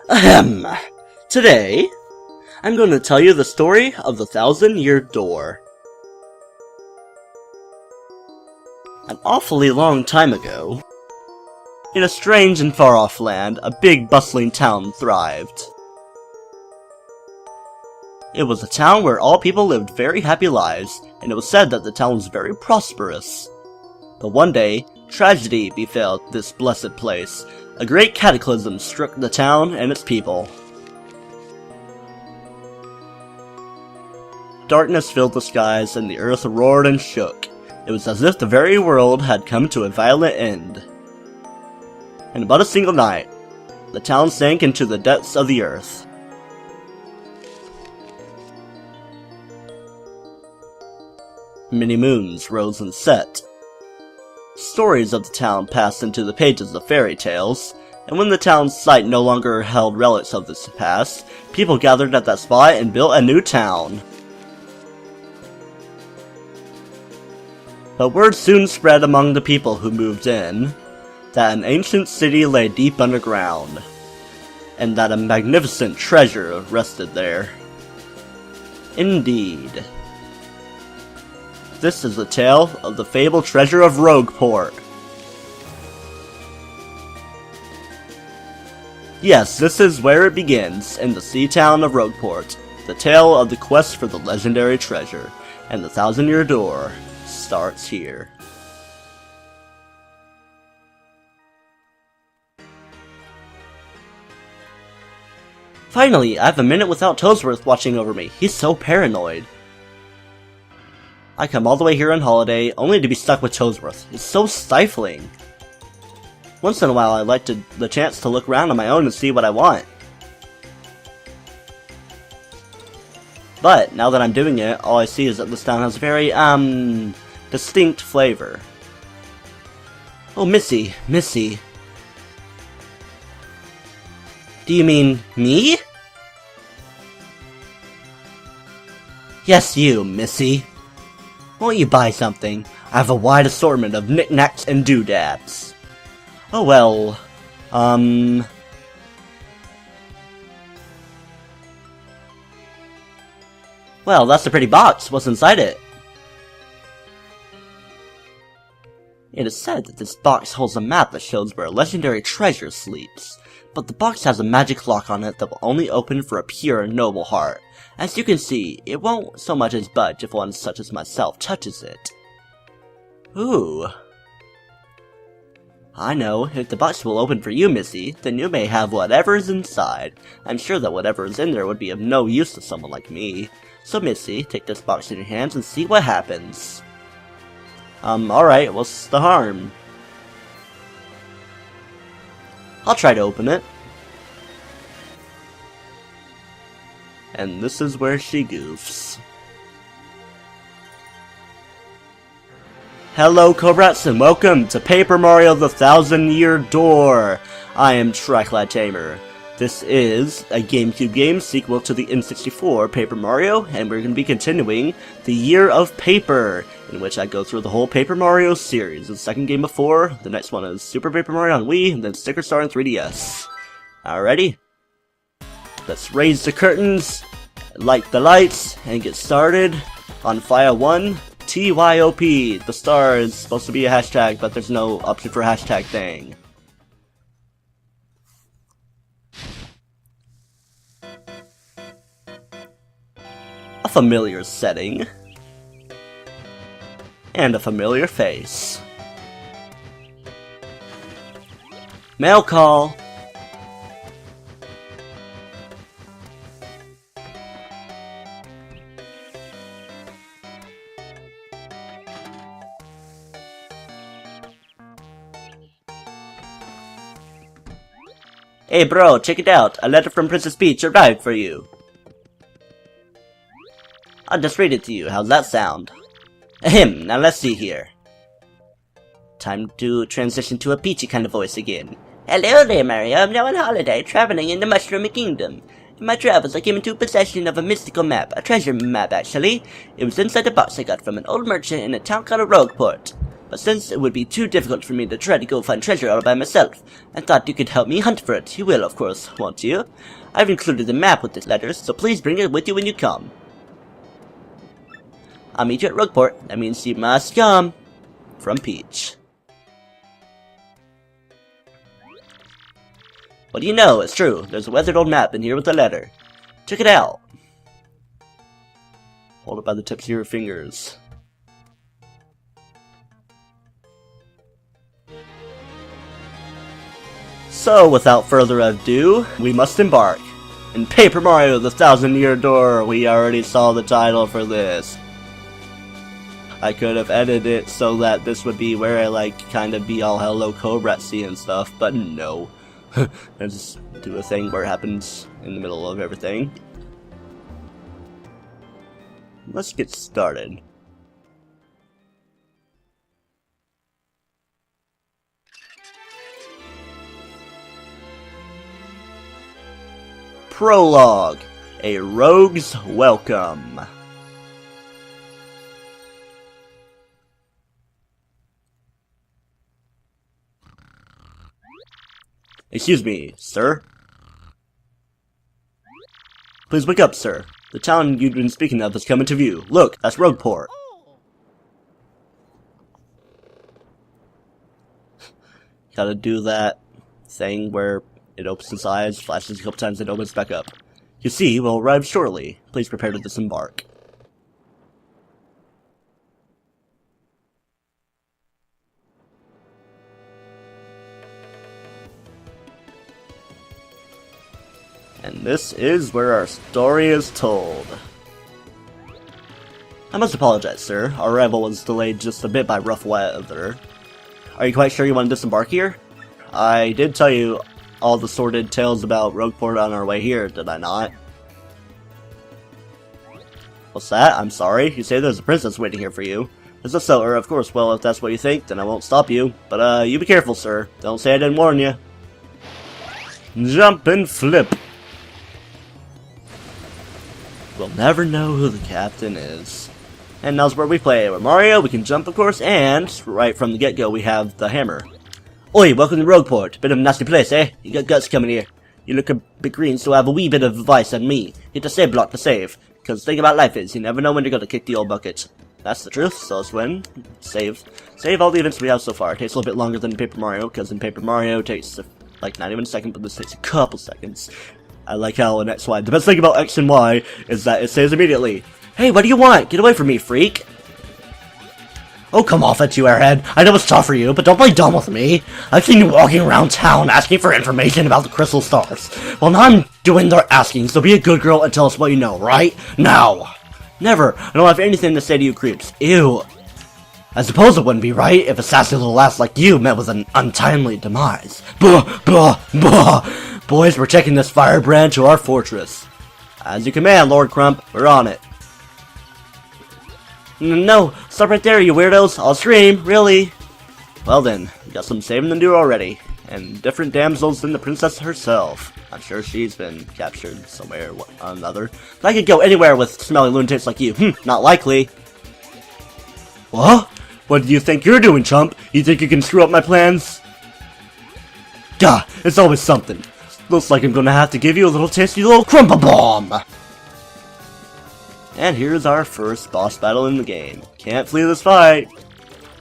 Ahem. Today, I'm going to tell you the story of the 1,000-Year Door. An awfully long time ago, in a strange and far-off land, a big bustling town thrived. It was a town where all people lived very happy lives, and it was said that the town was very prosperous. But one day, tragedy befell this blessed place. A great cataclysm struck the town and its people. Darkness filled the skies, and the earth roared and shook. It was as if the very world had come to a violent end. In about a single night, the town sank into the depths of the earth. Many moons rose and set. Stories of the town passed into the pages of fairy tales, and when the town's site no longer held relics of this past, people gathered at that spot and built a new town. But word soon spread among the people who moved in that an ancient city lay deep underground, and that a magnificent treasure rested there. Indeed. This is the tale of the fabled treasure of Rogueport. Yes, this is where it begins, in the sea town of Rogueport. The tale of the quest for the legendary treasure, and the 1,000-Year Door starts here. Finally, I have a minute without Toadsworth watching over me. He's so paranoid. I come all the way here on holiday, only to be stuck with Toadsworth. It's so stifling. Once in a while, I like the chance to look around on my own and see what I want. But, now that I'm doing it, all I see is that this town has a very, distinct flavor. Oh, Missy. Do you mean me? Yes, you, Missy. Won't you buy something? I have a wide assortment of knickknacks and doodads. Oh well, well, that's a pretty box. What's inside it? It is said that this box holds a map that shows where a legendary treasure sleeps, but the box has a magic lock on it that will only open for a pure and noble heart. As you can see, it won't so much as budge if one such as myself touches it. Ooh. I know, if the box will open for you, Missy, then you may have whatever is inside. I'm sure that whatever is in there would be of no use to someone like me. So Missy, take this box in your hands and see what happens. Alright, what's the harm? I'll try to open it. And this is where she goofs. Hello, Cobrats, and welcome to Paper Mario the 1,000-Year Door. I am TryclydeTamer. This is a GameCube game sequel to the N64 Paper Mario, and we're going to be continuing the Year of Paper, in which I go through the whole Paper Mario series. The second game before, the next one is Super Paper Mario on Wii, and then Sticker Star on 3DS. Alrighty. Let's raise the curtains, light the lights, and get started on file 1, TYOP. The star is supposed to be a hashtag, but there's no option for hashtag thing. A familiar setting. And a familiar face. Mail call. Hey bro, check it out. A letter from Princess Peach arrived for you. I'll just read it to you. How's that sound? Ahem, now let's see here. Time to transition to a peachy kind of voice again. Hello there, Mario. I'm now on holiday, traveling in the Mushroom Kingdom. In my travels, I came into possession of a mystical map. A treasure map, actually. It was inside a box I got from an old merchant in a town called Rogueport. But since it would be too difficult for me to try to go find treasure all by myself, I thought you could help me hunt for it. You will, of course, won't you? I've included a map with the letters, so please bring it with you when you come. I'll meet you at Rogueport. That means you must come. From Peach. What do you know? It's true. There's a weathered old map in here with a letter. Check it out. Hold it by the tips of your fingers. So, without further ado, we must embark. In Paper Mario: The Thousand-Year Door, we already saw the title for this. I could have edited it so that this would be where I, like, kind of be all hello Cobra-y and stuff, but no. I just do a thing where it happens in the middle of everything. Let's get started. Prologue, a rogue's welcome. Excuse me, sir? Please wake up, sir. The town you've been speaking of has come into view. Look, that's Rogueport. Gotta do that thing where it opens its eyes, flashes a couple times, and opens back up. You see, we'll arrive shortly. Please prepare to disembark. And this is where our story is told. I must apologize, sir. Our arrival was delayed just a bit by rough weather. Are you quite sure you want to disembark here? I did tell you all the sordid tales about Rogueport on our way here, did I not? What's that? I'm sorry. You say there's a princess waiting here for you. There's a cellar, of course. Well, if that's what you think, then I won't stop you. But, you be careful, sir. Don't say I didn't warn you. Jump and flip. We'll never know who the captain is. And now's where we play. With Mario, we can jump, of course, and right from the get-go, we have the hammer. Oi, welcome to Rogueport. Bit of a nasty place, eh? You got guts coming here. You look a bit green, so I have a wee bit of advice on me. Hit the save block to save. Because the thing about life is, you never know when you're gonna kick the old bucket. That's the truth, so let's win. Save. Save all the events we have so far. It takes a little bit longer than Paper Mario, because in Paper Mario it takes, like, not even a second, but this takes a couple seconds. I like how in X, Y. The best thing about X and Y is that it saves immediately. Hey, what do you want? Get away from me, freak! Oh, come off it, you airhead. I know it's tough for you, but don't play dumb with me. I've seen you walking around town asking for information about the crystal stars. Well, now I'm doing the asking, so be a good girl and tell us what you know, right? Now! Never. I don't have anything to say to you creeps. Ew. I suppose it wouldn't be right if a sassy little ass like you met with an untimely demise. Buh, buh, buh. Boys, we're taking this firebrand to our fortress. As you command, Lord Crump. We're on it. No, stop right there, you weirdos. I'll scream, really. Well then, we got some saving to do already. And different damsels than the princess herself. I'm sure she's been captured somewhere or another. But I could go anywhere with smelly lunatics like you. Not likely. What? What do you think you're doing, chump? You think you can screw up my plans? Gah, it's always something. Looks like I'm gonna have to give you a little tasty little crumple bomb! And here's our first boss battle in the game. Can't flee this fight!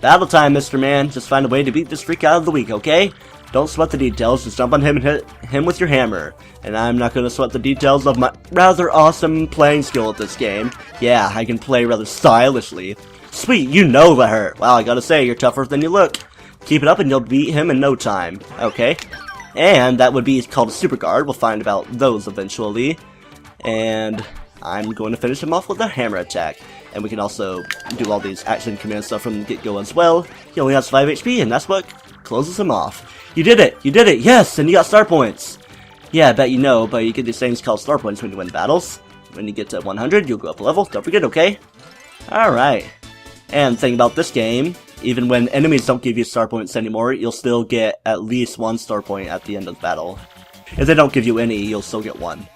Battle time, Mr. Man. Just find a way to beat this freak out of the week, okay? Don't sweat the details, just jump on him and hit him with your hammer. And I'm not gonna sweat the details of my rather awesome playing skill at this game. Yeah, I can play rather stylishly. Sweet, you know that hurt! Wow, I gotta say, you're tougher than you look. Keep it up and you'll beat him in no time. Okay? And that would be called a super guard. We'll find about those eventually. And I'm going to finish him off with a hammer attack. And we can also do all these action command stuff from the get-go as well. He only has 5 HP, and that's what closes him off. You did it! You did it! Yes! And you got star points! Yeah, I bet you know, but you get these things called star points when you win battles. When you get to 100, you'll go up a level. Don't forget, okay? Alright. And the thing about this game, even when enemies don't give you star points anymore, you'll still get at least 1 star point at the end of the battle. If they don't give you any, you'll still get 1.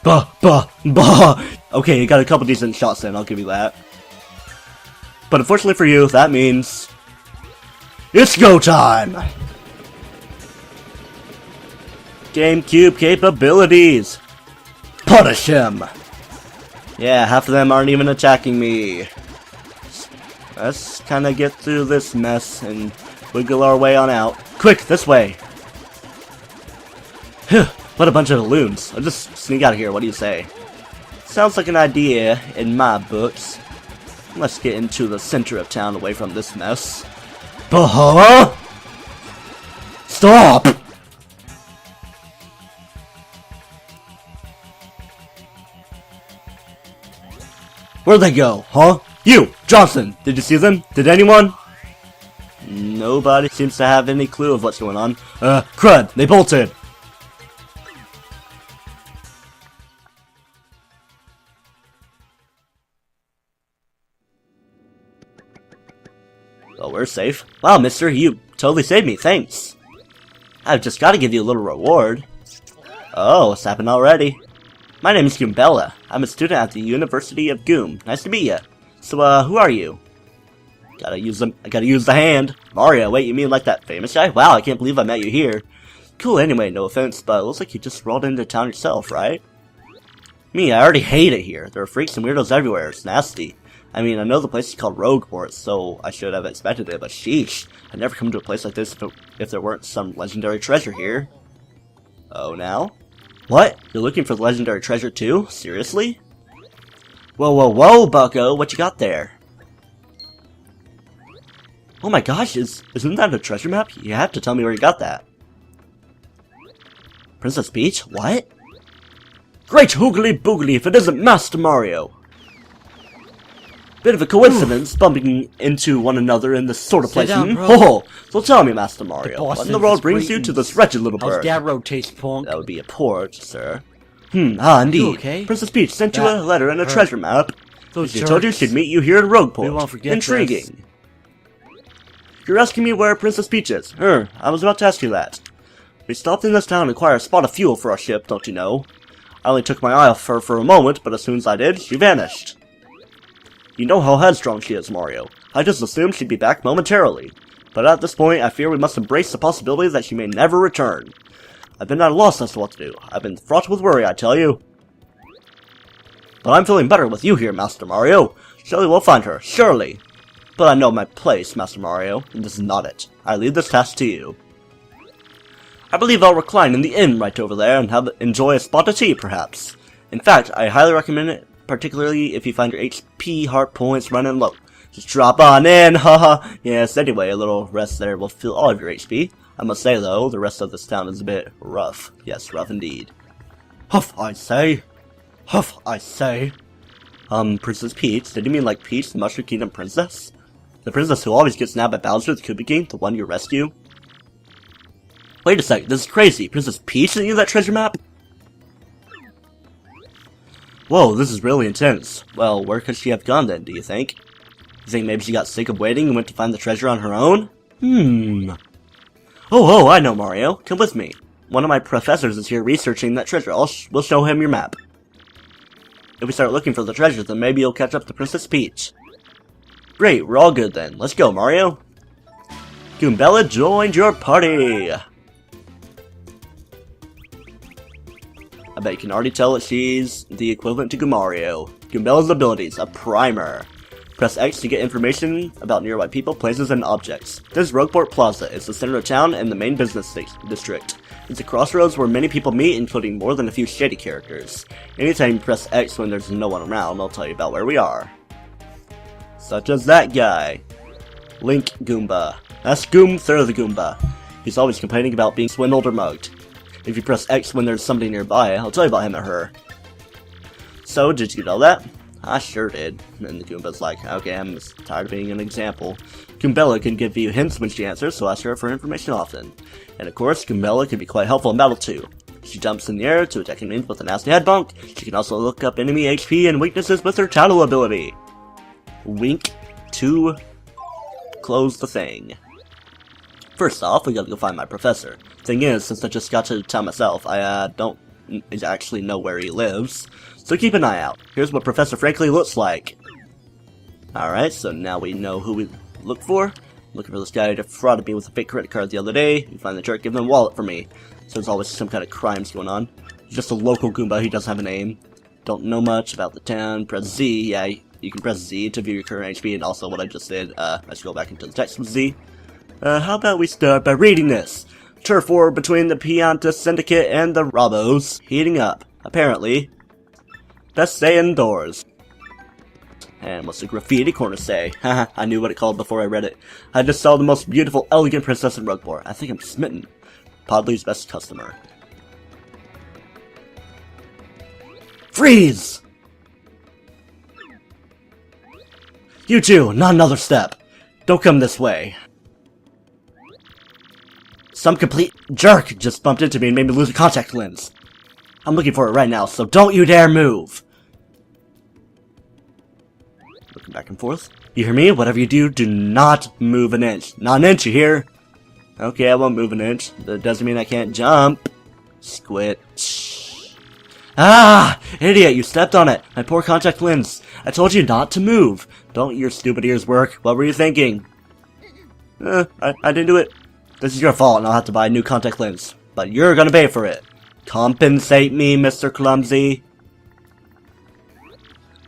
Bah, bah, bah! Okay, you got a couple decent shots in, I'll give you that. But unfortunately for you, that means It's go time! GameCube capabilities! Punish him! Yeah, half of them aren't even attacking me. Let's kinda get through this mess and wiggle our way on out. Quick, this way! Phew, what a bunch of loons. I'll just sneak out of here, what do you say? Sounds like an idea in my books. Let's get into the center of town away from this mess. Stop! Where'd they go, huh? You, Johnson, did you see them? Did anyone? Nobody seems to have any clue of what's going on. Crud, they bolted! Well, we're safe. Wow, mister, you totally saved me, thanks. I've just got to give you a little reward. Oh, it's happened already. My name is Goombella. I'm a student at the University of Goom. Nice to meet ya. So, who are you? I gotta use the hand. Mario, wait, you mean like that famous guy? Wow, I can't believe I met you here. Cool anyway, no offense, but it looks like you just rolled into town yourself, right? Me, I already hate it here. There are freaks and weirdos everywhere. It's nasty. I mean, I know the place is called Rogueport, so I should have expected it, but sheesh. I'd never come to a place like this if there weren't some legendary treasure here. Oh, now? What? You're looking for the legendary treasure too? Seriously? Whoa, whoa, whoa, bucko, what you got there? Oh my gosh, isn't that a treasure map? You have to tell me where you got that. Princess Peach? What? Great hoogly boogly if it isn't Master Mario! Bit of a coincidence, bumping into one another in this sort of place. Oh, so tell me, Master Mario, what in the world brings you to this wretched little bird? How's that road taste, punk? That would be a port, sir. Indeed. You okay? Princess Peach sent you a letter and a treasure map. She told you she'd meet you here in Rogueport. We won't forget Intriguing. You're asking me where Princess Peach is? I was about to ask you that. We stopped in this town to acquire a spot of fuel for our ship, don't you know? I only took my eye off her for a moment, but as soon as I did, she vanished. You know how headstrong she is, Mario. I just assumed she'd be back momentarily. But at this point, I fear we must embrace the possibility that she may never return. I've been at a loss as to what to do. I've been fraught with worry, I tell you. But I'm feeling better with you here, Master Mario. Surely we'll find her, surely. But I know my place, Master Mario, and this is not it. I leave this task to you. I believe I'll recline in the inn right over there and enjoy a spot of tea, perhaps. In fact, I highly recommend it, particularly if you find your HP heart points running low. Just drop on in, haha. Yes, anyway, a little rest there will fill all of your HP. I must say, though, the rest of this town is a bit rough. Yes, rough indeed. Huff, I say. Huff, I say. Princess Peach? Did you mean like Peach, the Mushroom Kingdom princess? The princess who always gets nabbed by Bowser, the Koopa King, the one you rescue? Wait a sec, this is crazy. Princess Peach sent you that treasure map? Whoa, this is really intense. Well, where could she have gone then, do you think? You think maybe she got sick of waiting and went to find the treasure on her own? Oh, I know, Mario. Come with me. One of my professors is here researching that treasure. We'll show him your map. If we start looking for the treasure, then maybe you'll catch up to Princess Peach. Great, we're all good then. Let's go, Mario. Goombella joined your party. I bet you can already tell that she's the equivalent to Mario. Goombella's abilities, a primer. Press X to get information about nearby people, places, and objects. This is Rogueport Plaza. It's the center of town and the main business district. It's a crossroads where many people meet, including more than a few shady characters. Anytime you press X when there's no one around, I'll tell you about where we are. Such as that guy. Link Goomba. That's Goomthur the Goomba. He's always complaining about being swindled or mugged. If you press X when there's somebody nearby, I'll tell you about him or her. So, did you know that? I sure did. And the Goomba's like, okay, I'm just tired of being an example. Goombella can give you hints when she answers, so ask her for information often. And of course, Goombella can be quite helpful in battle too. She jumps in the air to attack enemies with a nasty head bonk. She can also look up enemy HP and weaknesses with her tattle ability. Wink to close the thing. First off, we gotta go find my professor. Thing is, since I just got to town myself, I don't actually know where he lives. So keep an eye out. Here's what Professor Frankly looks like. Alright, so now we know who we look for. looking for this guy who defrauded me with a fake credit card the other day. You find the jerk, give them a wallet for me. So there's always some kind of crimes going on. He's just a local Goomba, he doesn't have a name. Don't know much about the town. Press Z, yeah, you can press Z to view your current HP, and also what I just did, let's go back into the text with Z. How about we start by reading this? Turf war between the Pianta Syndicate and the Robos heating up, apparently. Best stay indoors. And what's the graffiti corner say? Haha, I knew what it called before I read it. I just saw the most beautiful, elegant princess in Rugboar. I think I'm smitten. Podley's best customer. Freeze! You two, not another step. Don't come this way. Some complete jerk just bumped into me and made me lose a contact lens. I'm looking for it right now, so don't you dare move. Looking back and forth. You hear me? Whatever you do, do not move an inch. Not an inch, you hear? Okay, I won't move an inch. That doesn't mean I can't jump. Squid. Ah! Idiot, you stepped on it. My poor contact lens. I told you not to move. Don't your stupid ears work? What were you thinking? I didn't do it. This is your fault and I'll have to buy a new contact lens. But you're gonna pay for it. Compensate me, Mr. Clumsy.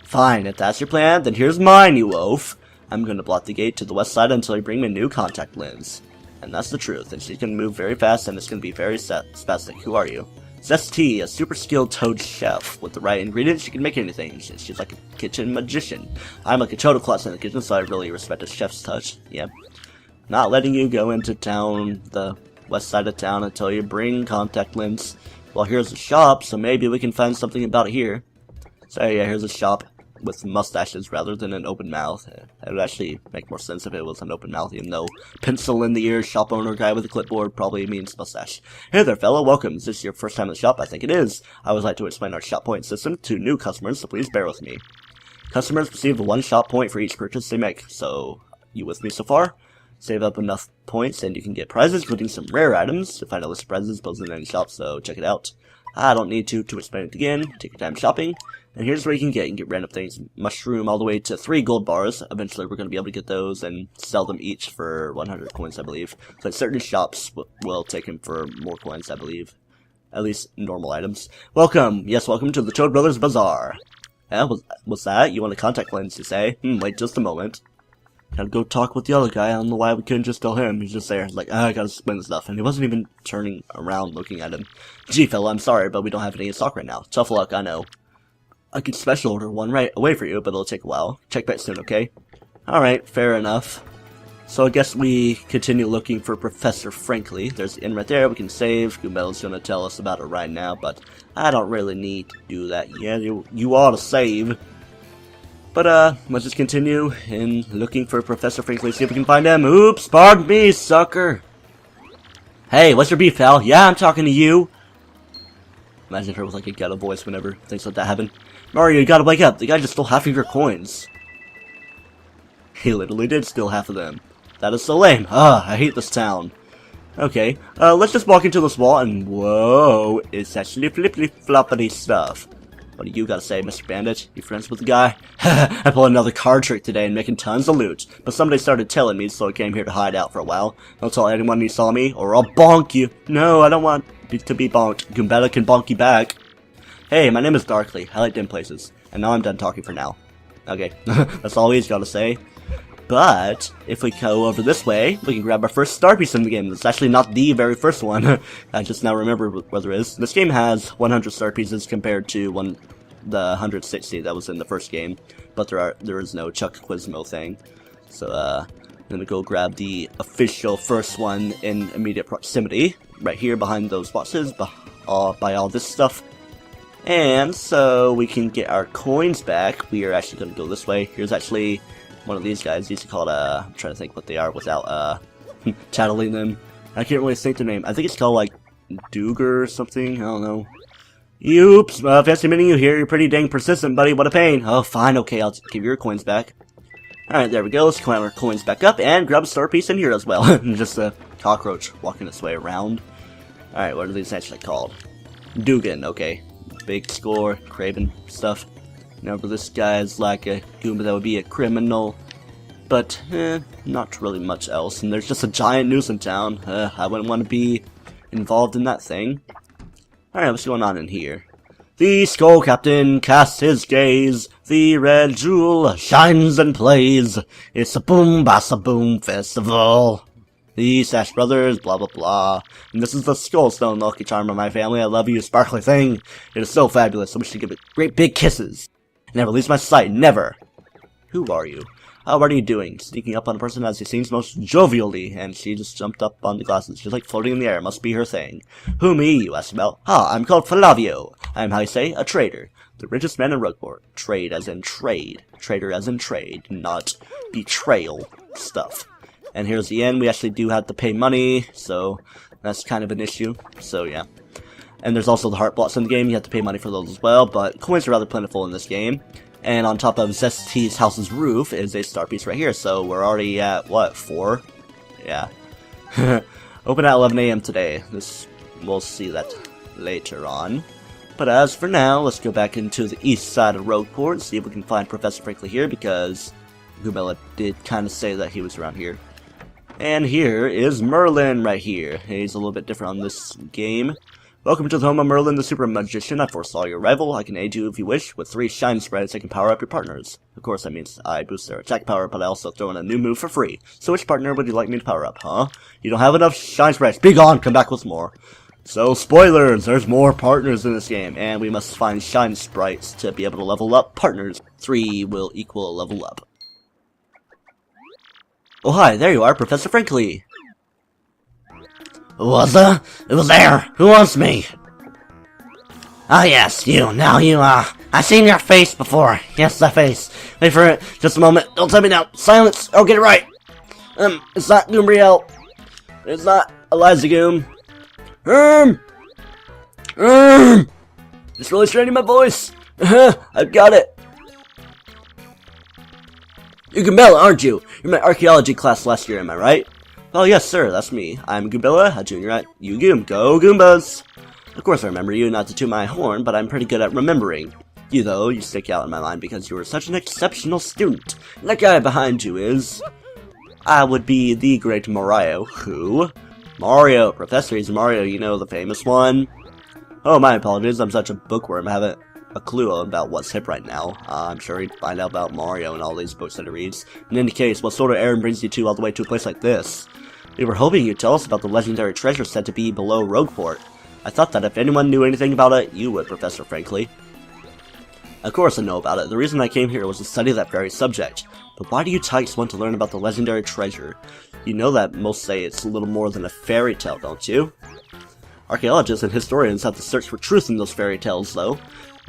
Fine, if that's your plan, then here's mine, you oaf. I'm gonna block the gate to the west side until you bring me a new contact lens. And that's the truth, and she's gonna move very fast and it's gonna be very spastic. Who are you? Zesty, a super skilled toad chef. With the right ingredients, she can make anything. She's like a kitchen magician. I'm like a total klutz in the kitchen, so I really respect a chef's touch. Yeah. Not letting you go into town, the west side of town, until you bring contact lens. Well, here's a shop, so maybe we can find something about it here. So yeah, here's a shop with mustaches rather than an open mouth. It would actually make more sense if it was an open mouth, even though pencil in the ear, shop owner guy with a clipboard probably means mustache. Hey there, fella, welcome. Is this your first time in the shop? I think it is. I always like to explain our shop point system to new customers, so please bear with me. Customers receive 1 shop point for each purchase they make, so you with me so far? Save up enough points and you can get prizes, including some rare items. You'll find a list of prizes posted in any shop, so check it out. I don't need to explain it again. Take your time shopping. And here's where you can get random things. Mushroom all the way to 3 gold bars. Eventually we're going to be able to get those and sell them each for 100 coins, I believe. So certain shops will take them for more coins, I believe. At least normal items. Welcome! Yes, welcome to the Toad Brothers Bazaar. Yeah, what's that? You want a contact lens, you say? Wait just a moment. Gotta go talk with the other guy. I don't know why we couldn't just tell him. He's just there, like, I gotta explain stuff. And he wasn't even turning around looking at him. Gee, fella, I'm sorry, but we don't have any in stock right now. Tough luck, I know. I could special order one right away for you, but it'll take a while. Check back soon, okay? Alright, fair enough. So I guess we continue looking for Professor Frankly. There's the inn right there. We can save. Goombell's gonna tell us about it right now, but I don't really need to do that. Yeah, you ought to save. But, let's just continue in looking for Professor Frankly, see if we can find him. Oops, pardon me, sucker. Hey, what's your beef, pal? Yeah, I'm talking to you. Imagine her with, like, a ghetto voice whenever things like that happen. Mario, you gotta wake up. The guy just stole half of your coins. He literally did steal half of them. That is so lame. I hate this town. Okay, let's just walk into this wall and whoa, it's actually flippity-floppity stuff. What do you gotta say, Mr. Bandit? You friends with the guy? I pulled another card trick today and making tons of loot. But somebody started telling me, so I came here to hide out for a while. Don't tell anyone you saw me, or I'll bonk you. No, I don't want to be bonked. Goombella can bonk you back. Hey, my name is Darkly. I like dim places. And now I'm done talking for now. Okay, that's all he's gotta say. But, if we go over this way, we can grab our first star piece in the game. It's actually not the very first one. I just now remember what there is. This game has 100 star pieces compared to the 160 that was in the first game. But there is no Chuck Quizmo thing. So, I'm gonna go grab the official first one in immediate proximity. Right here behind those boxes, by all this stuff. And so we can get our coins back. We are actually gonna go this way. Here's actually one of these guys. Used to call it, I'm trying to think what they are without, tattling them. I can't really think the name. I think it's called, like, Duger or something. I don't know. Oops, fancy meeting you here. You're pretty dang persistent, buddy. What a pain. Oh, fine, okay, I'll give you your coins back. Alright, there we go. Let's climb our coins back up and grab a star piece in here as well. Just a cockroach walking its way around. Alright, what are these actually called? Dugan, okay. Big score, Craven stuff. Now, but this guy is like a Goomba that would be a criminal. But, not really much else. And there's just a giant noose in town. I wouldn't want to be involved in that thing. Alright, what's going on in here? The Skull Captain casts his gaze. The red jewel shines and plays. It's a boom bassa boom festival. The Sash Brothers, blah blah blah. And this is the Skullstone lucky charm of my family. I love you, sparkly thing. It is so fabulous. I wish to give it great big kisses. Never leaves my sight, never. Who are you? What are you doing? Sneaking up on a person as he seems most jovially, and she just jumped up on the glasses. She's like floating in the air. Must be her thing. Who me, you ask about? I'm called Flavio. I'm, how you say, a trader. The richest man in Rogueport. Trade as in trade. Trader as in trade, not betrayal stuff. And here's the end. We actually do have to pay money, so that's kind of an issue. So, yeah. And there's also the heart blocks in the game. You have to pay money for those as well, but coins are rather plentiful in this game. And on top of Zesty's house's roof is a star piece right here, so we're already at, what, 4? Yeah. Open at 11 AM today. We'll see that later on. But as for now, let's go back into the east side of Rogueport and see if we can find Professor Frankly here, because Gumella did kind of say that he was around here. And here is Merlin right here. He's a little bit different on this game. Welcome to the home of Merlin, the super magician. I foresaw your arrival. I can aid you if you wish, with 3 shine spreads that can power up your partners. Of course, that means I boost their attack power, but I also throw in a new move for free. So which partner would you like me to power up, huh? You don't have enough shine spreads. Be gone, come back with more. So, spoilers, there's more partners in this game, and we must find shine sprites to be able to level up partners. 3 will equal a level up. Oh hi, there you are, Professor Frankly. Who was there? It was there. Who wants me? Ah, yes, you. Now you, I've seen your face before. Yes, that face. Wait for it. Just a moment. Don't tell me now. Silence. Oh, get it right. It's not Goombriel. It's not Eliza Goom. It's really straining my voice. I've got it. You're Goombella, aren't you? You're my archaeology class last year, am I right? Oh, yes, sir, that's me. I'm Goombella, a junior at UGoom. Go, Goombas! Of course I remember you, not to toot my horn, but I'm pretty good at remembering. You, though, you stick out in my mind because you were such an exceptional student. And that guy behind you is... I would be the great Mario. Who? Mario, Professor, he's Mario, you know, the famous one. Oh, my apologies, I'm such a bookworm, I haven't a clue about what's hip right now. I'm sure he'd find out about Mario and all these books that he reads. In any case, what sort of errand brings you all the way to a place like this? We were hoping you'd tell us about the legendary treasure said to be below Rogueport. I thought that if anyone knew anything about it, you would, Professor Frankly. Of course I know about it. The reason I came here was to study that very subject. But why do you types want to learn about the legendary treasure? You know that most say it's a little more than a fairy tale, don't you? Archaeologists and historians have to search for truth in those fairy tales, though.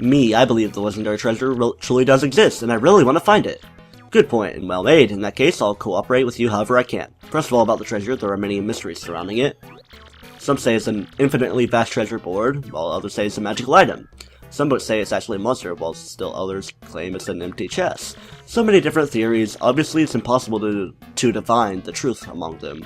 Me, I believe the legendary treasure truly does exist, and I really want to find it. Good point, and well made. In that case, I'll cooperate with you however I can. First of all, about the treasure, there are many mysteries surrounding it. Some say it's an infinitely vast treasure board, while others say it's a magical item. Some books say it's actually a monster, while still others claim it's an empty chest. So many different theories, obviously it's impossible to divine the truth among them.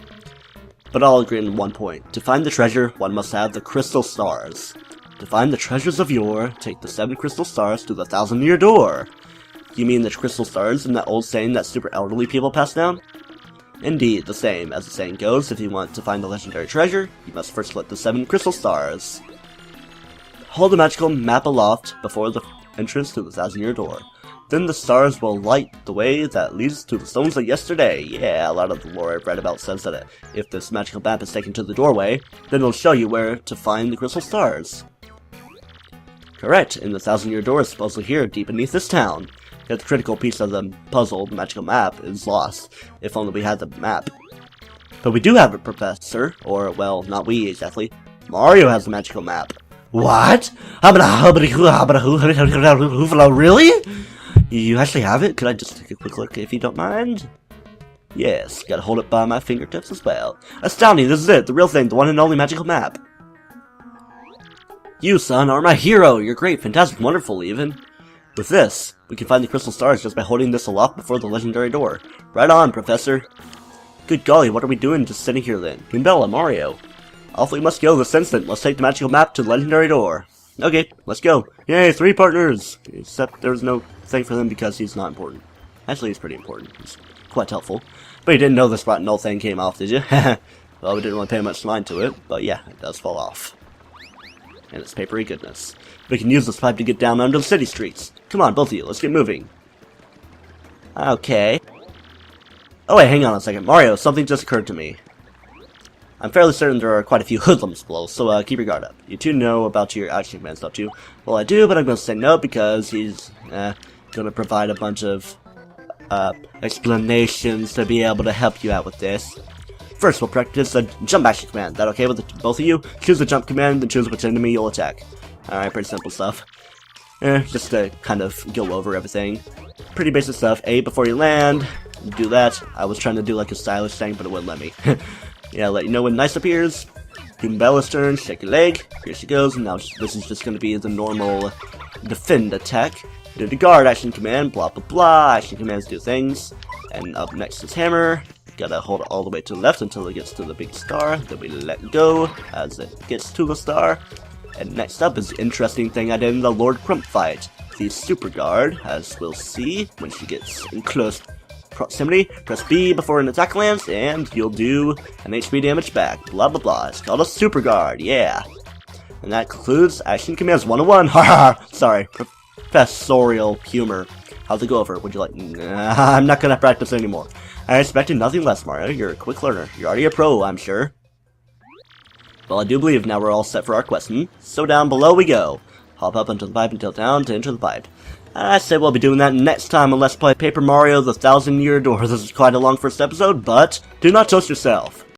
But I'll agree on one point. To find the treasure, one must have the crystal stars. To find the treasures of yore, take the 7 crystal stars to the 1,000-year door. You mean the crystal stars in that old saying that super elderly people pass down? Indeed, the same. As the saying goes, if you want to find the legendary treasure, you must first collect the 7 crystal stars. Hold the magical map aloft before the entrance to the 1,000-year door. Then the stars will light the way that leads to the stones of yesterday. Yeah, a lot of the lore I've read about says that if this magical map is taken to the doorway, then it'll show you where to find the crystal stars. Correct, and the 1,000-year door is supposedly here, deep beneath this town. Yet the critical piece of the puzzle, the magical map, is lost. If only we had the map. But we do have it, Professor. Or, well, not we, exactly. Mario has the magical map. What? Really? You actually have it? Could I just take a quick look if you don't mind? Yes, gotta hold it by my fingertips as well. Astounding, this is it, the real thing, the one and only magical map. You, son, are my hero. You're great, fantastic, wonderful, even. With this, we can find the crystal stars just by holding this aloft before the legendary door. Right on, Professor. Good golly, what are we doing just sitting here then? Goombella, Mario. Off we must go this instant. Let's take the magical map to the legendary door. Okay, let's go. Yay, 3 partners! Except there's no thing for them because he's not important. Actually, he's pretty important. He's quite helpful. But you didn't know this rotten old thing came off, did you? Well, we didn't really pay much mind to it, but yeah, it does fall off. And it's papery goodness. We can use this pipe to get down under the city streets. Come on, both of you, let's get moving. Okay. Oh wait, hang on a second. Mario, something just occurred to me. I'm fairly certain there are quite a few hoodlums below, so keep your guard up. You two know about your action commands, don't you? Well, I do, but I'm going to say no because he's going to provide a bunch of explanations to be able to help you out with this. First, we'll practice the jump action command. That okay with both of you? Choose the jump command, then choose which enemy you'll attack. Alright, pretty simple stuff. Just to kind of go over everything. Pretty basic stuff. A before you land. Do that. I was trying to do like a stylish thing, but it wouldn't let me. Yeah, let you know when nice appears. Bella's turn, shake your leg. Here she goes. Now this is just going to be the normal defend attack. Do the guard action command, blah blah blah. Action commands do things. And up next is hammer. Gotta hold it all the way to the left until it gets to the big star. Then we let go as it gets to the star. And next up is the interesting thing I did in the Lord Crump fight. The super guard, as we'll see when she gets in close proximity. Press B before an attack lands, and you'll do an HP damage back. Blah blah blah. It's called a super guard, yeah. And that concludes Action Commands 101. Haha! Sorry, professorial humor. How's it go over? Would you like? Nah, I'm not gonna practice anymore. I expected nothing less, Mario. You're a quick learner. You're already a pro, I'm sure. Well, I do believe now we're all set for our quest. So down below we go. Hop up into the pipe and tilt down to enter the pipe. I say we'll be doing that next time on Let's Play Paper Mario: The 1000-Year Door. This is quite a long first episode, but do not toast yourself.